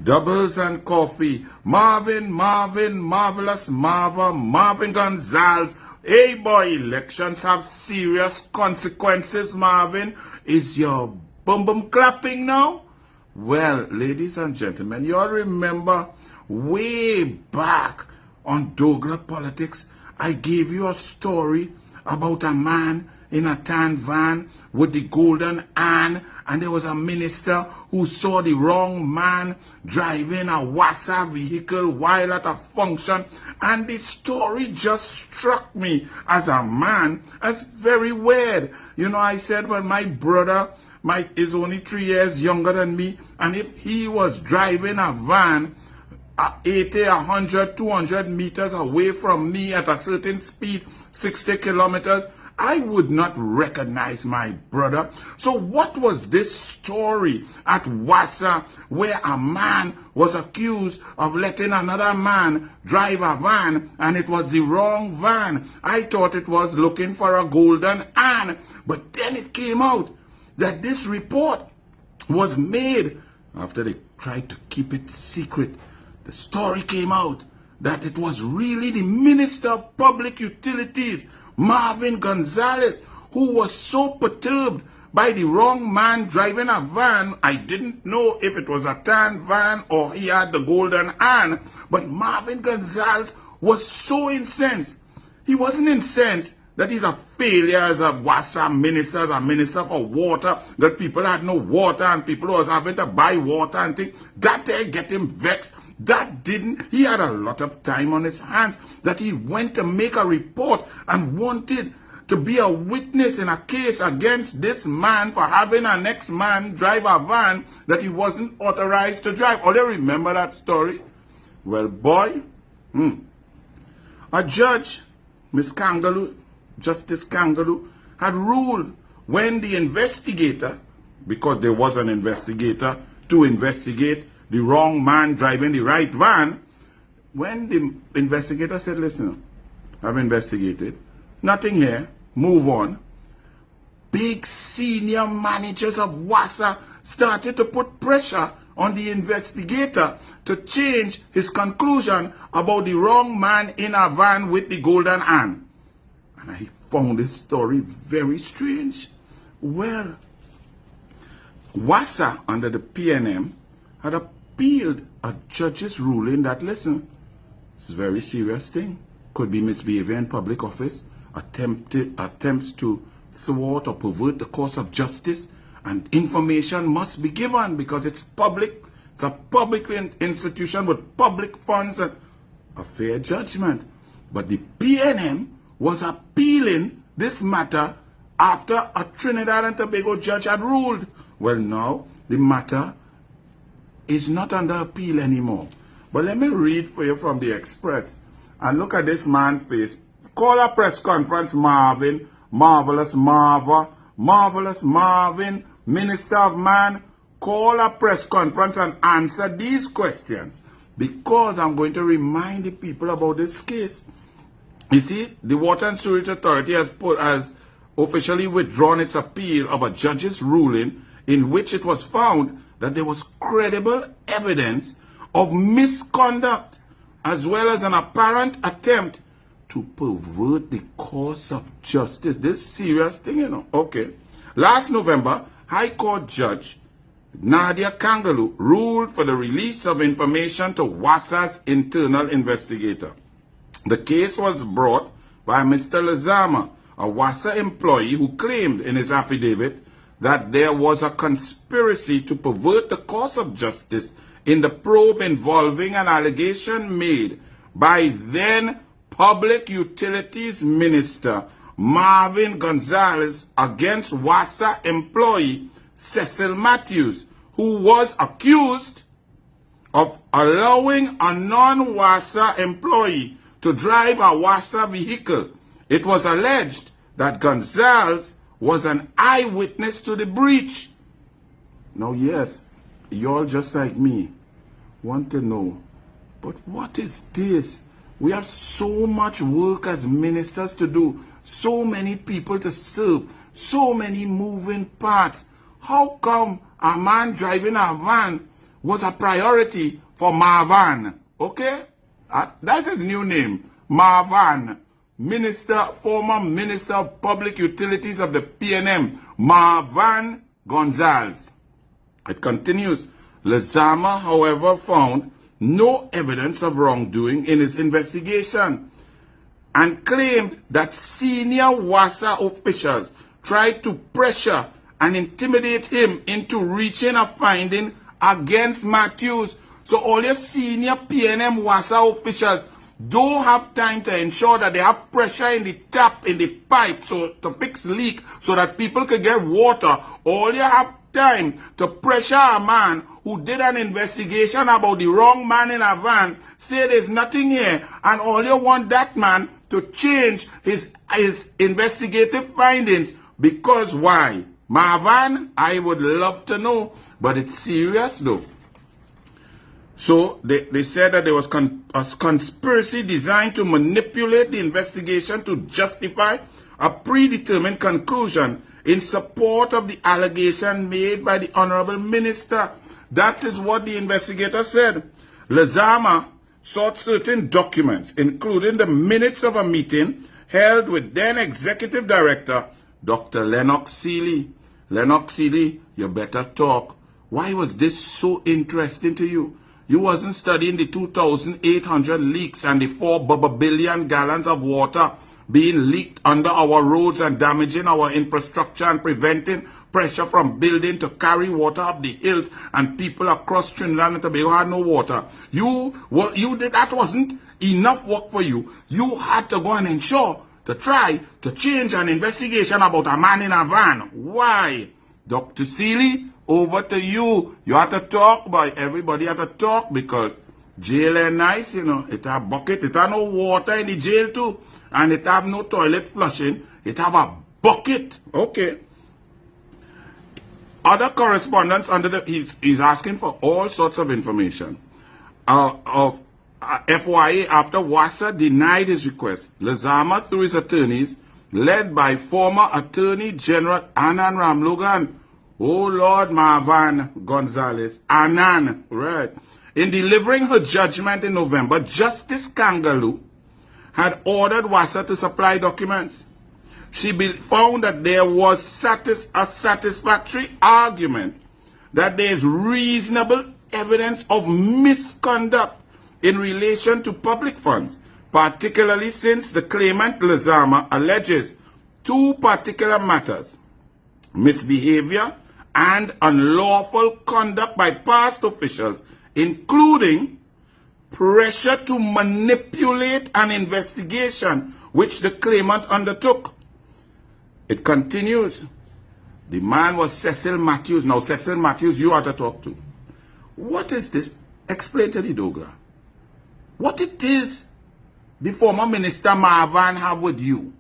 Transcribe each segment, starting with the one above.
Doubles and coffee. Marvin, Marvelous Marvin Gonzalez. Hey boy, elections have serious consequences, Marvin. Is your bum clapping now? Well, ladies and gentlemen, you all remember way back on Douglas Politics, I gave you a story about a man in a tan van with the golden hand, and there was a minister who saw the wrong man driving a Wassa vehicle while at a function, and the story just struck me as a man as very weird. You know, I said, well, my brother is only 3 years younger than me, and if he was driving a van 80, 100, 200 meters away from me at a certain speed, 60 kilometers, I would not recognize my brother. So what was this story at Wassa where a man was accused of letting another man drive a van and it was the wrong van? I thought it was looking for a golden hand, but then it came out that this report was made after they tried to keep it secret. The story came out that it was really the Minister of Public Utilities, Marvin Gonzalez, who was so perturbed by the wrong man driving a van. I didn't know if it was a tan van or he had the golden hand, but Marvin Gonzalez was so incensed. He wasn't incensed that he's a failure as a Wassa minister, as a minister for water, that people had no water and people was having to buy water and things. That get him vexed. That didn't. He had a lot of time on his hands that he went to make a report and wanted to be a witness in a case against this man for having a next man drive a van that he wasn't authorized to drive. Oh, you remember that story? Well, boy, a judge, Justice Kangaloo, had ruled when the investigator, because there was an investigator to investigate the wrong man driving the right van, when the investigator said, listen, I've investigated, nothing here, move on, big senior managers of Wassa started to put pressure on the investigator to change his conclusion about the wrong man in a van with the golden hand. And I found this story very strange. Well, Wassa under the PNM had appealed a judge's ruling that, listen, this is a very serious thing. Could be misbehavior in public office, attempts to thwart or pervert the course of justice, and information must be given because it's public. It's a public institution with public funds and a fair judgment. But the PNM was appealing this matter after a Trinidad and Tobago judge had ruled. Well, now the matter is not under appeal anymore. But let me read for you from the Express. And look at this man's face. Call a press conference, Marvin. Marvelous Marvin, Minister of Man. Call a press conference and answer these questions. Because I'm going to remind the people about this case. You see, the Water and Sewerage Authority has officially withdrawn its appeal of a judge's ruling in which it was found that there was credible evidence of misconduct as well as an apparent attempt to pervert the course of justice. This serious thing, you know. Okay. Last November, High Court Judge Nadia Kangaloo ruled for the release of information to Wassa's internal investigator. The case was brought by Mr. Lazama, a Wassa employee who claimed in his affidavit that there was a conspiracy to pervert the course of justice in the probe involving an allegation made by then Public Utilities Minister Marvin Gonzalez against Wassa employee Cecil Matthews, who was accused of allowing a non-Wassa employee to drive a Wassa vehicle. It was alleged that Gonzalez was an eyewitness to the breach. Now, yes, you all just like me want to know, but what is this? We have so much work as ministers to do, so many people to serve, so many moving parts. How come a man driving a van was a priority for Marvin. Okay? That's his new name. Marvin. Former Minister of Public Utilities of the PNM. Marvin Gonzalez. It continues. Lezama, however, found no evidence of wrongdoing in his investigation and claimed that senior WASA officials tried to pressure and intimidate him into reaching a finding against Matthews. So all your senior PNM WASA officials don't have time to ensure that they have pressure in the tap, in the pipe, so to fix leak so that people can get water. All you have time to pressure a man who did an investigation about the wrong man in a van, say there's nothing here, and all you want that man to change his investigative findings. Because why? Marvin, I would love to know, but it's serious though. So they said that there was a conspiracy designed to manipulate the investigation to justify a predetermined conclusion in support of the allegation made by the Honorable Minister. That is what the investigator said. Lezama sought certain documents, including the minutes of a meeting held with then Executive Director, Dr. Lennox Seeley. Lennox Seeley, you better talk. Why was this so interesting to you? You wasn't studying the 2,800 leaks and the 4 billion gallons of water being leaked under our roads and damaging our infrastructure and preventing pressure from building to carry water up the hills, and people across Trinidad and Tobago had no water. You did, that wasn't enough work for you. You had to go and ensure to try to change an investigation about a man in a van. Why? Dr. Seeley, over to you. You have to talk, boy. Everybody have to talk, because jail is nice, you know. It have bucket. It have no water in the jail too. And it have no toilet flushing. It have a bucket. Okay. Other correspondence under he's asking for all sorts of information. FYA, after WASA denied his request, Lezama, through his attorneys, led by former Attorney General Annan Ramlogan, oh Lord, Marvin Gonzalez, Annan, right. In delivering her judgment in November, Justice Kangaloo had ordered WASA to supply documents. She found that there was a satisfactory argument that there is reasonable evidence of misconduct in relation to public funds, particularly since the claimant Lezama alleges 2 particular matters: misbehavior and unlawful conduct by past officials, including pressure to manipulate an investigation which the claimant undertook. It continues. The man was Cecil Matthews. Now, Cecil Matthews, you have to talk to. What is this? Explain to the Dogra. What it is the former Minister Marvin have with you?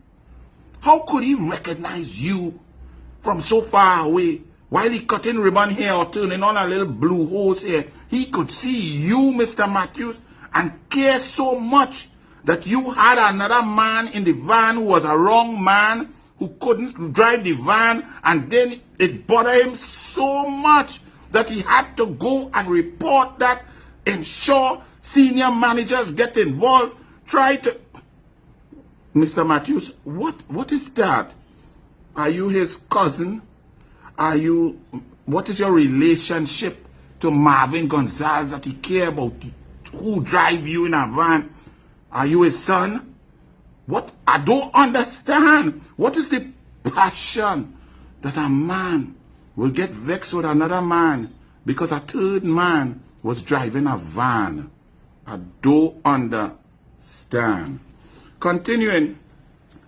How could he recognize you from so far away? While he cutting ribbon here or turning on a little blue hose here, he could see you, Mr. Matthews, and care so much that you had another man in the van who was a wrong man, who couldn't drive the van, and then it bothered him so much that he had to go and report that, ensure senior managers get involved, try to... Mr. Matthews, what is that? Are you his cousin? What is your relationship to Marvin Gonzalez that he care about? Who drive you in a van? Are you his son? What? I don't understand. What is the passion that a man will get vexed with another man because a third man was driving a van? I don't understand. Continuing,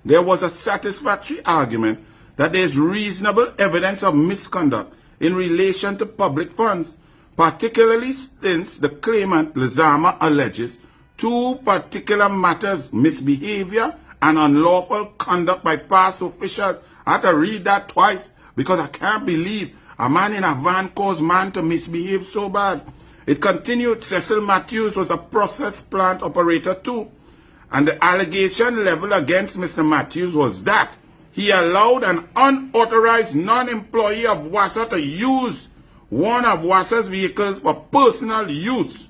there was a satisfactory argument that there is reasonable evidence of misconduct in relation to public funds, particularly since the claimant Lezama alleges 2 particular matters: misbehavior and unlawful conduct by past officials. I had to read that twice because I can't believe a man in a van caused man to misbehave so bad. It continued. Cecil Matthews was a process plant operator too, and the allegation leveled against Mr. Matthews was that he allowed an unauthorized non-employee of WASA to use one of Wassa's vehicles for personal use.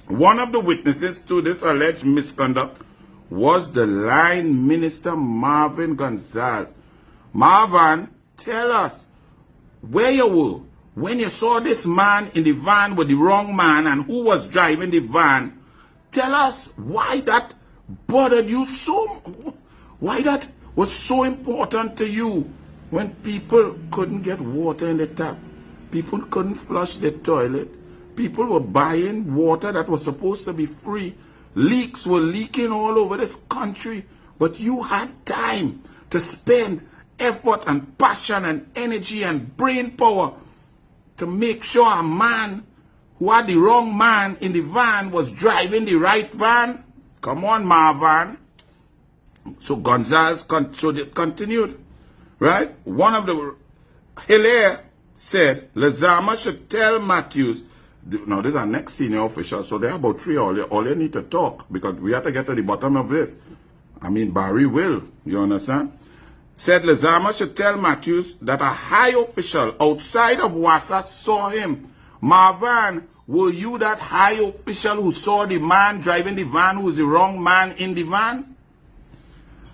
One of the witnesses to this alleged misconduct was the line minister Marvin Gonzalez. Marvin, tell us where you were when you saw this man in the van with the wrong man and who was driving the van. Tell us why that bothered you so, why that was so important to you when people couldn't get water in the tap, people couldn't flush the toilet, people were buying water that was supposed to be free, leaks were leaking all over this country, but you had time to spend effort and passion and energy and brain power to make sure a man who had the wrong man in the van was driving the right van. Come on, Marvin. So Gonzalez continued, right? One of the Hilaire said Lezama should tell Matthews. Now, this is our next senior official, so there are about three. All they need to talk because we have to get to the bottom of this. I mean, Barry will. You understand? Said Lezama should tell Matthews that a high official outside of Wassa saw him. Marvin, were you that high official who saw the man driving the van who was the wrong man in the van?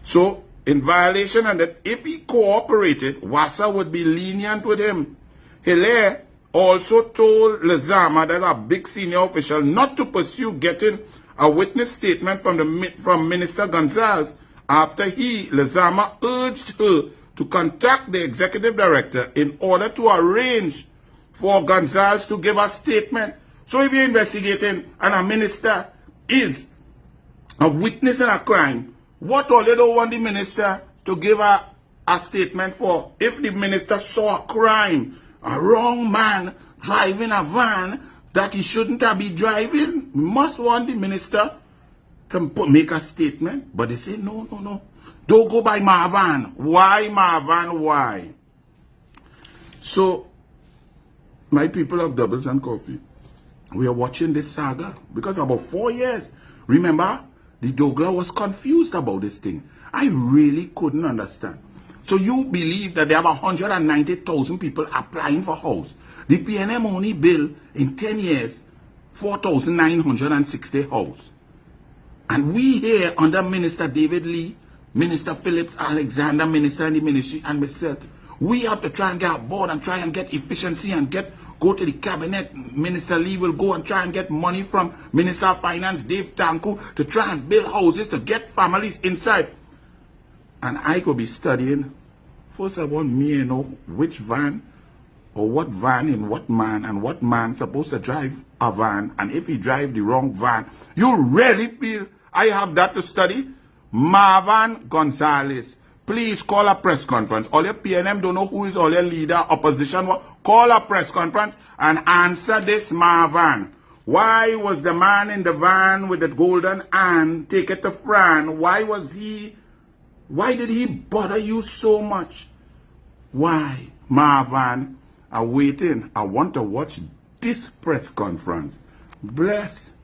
So, in violation, and that if he cooperated, Wassa would be lenient with him. Hilaire also told Lezama, that a big senior official, not to pursue getting a witness statement from Minister Gonzalez after Lezama urged her to contact the executive director in order to arrange for Gonzalez to give a statement. So if you're investigating and a minister is a witness in a crime, what all you don't want the minister to give a statement for? If the minister saw a crime, a wrong man driving a van that he shouldn't have been driving, we must want the minister to make a statement. But they say, no. Don't go by Marvin. Why, Marvin? Why? So, my people of Doubles and Coffee, we are watching this saga because about 4 years. Remember, the Douglas was confused about this thing. I really couldn't understand. So you believe that there are 190,000 people applying for house. The PNM only bill in 10 years, 4,960 house. And we here under Minister David Lee, Minister Phillips Alexander, Minister in the ministry, and myself, we have to try and get aboard and try and get efficiency and go to the cabinet. Minister Lee will go and try and get money from Minister of Finance Dave Tanku to try and build houses to get families inside. And I could be studying. First of all, me know which van or what van in what man and what man supposed to drive a van. And if he drive the wrong van, you really feel I have that to study? Marvin Gonzalez, please call a press conference. All your PNM don't know who is all your leader, opposition. Call a press conference and answer this, Marvin. Why was the man in the van with the golden hand take it to Fran? Why did he bother you so much? Why, Marvin? I'm waiting. I want to watch this press conference. Bless.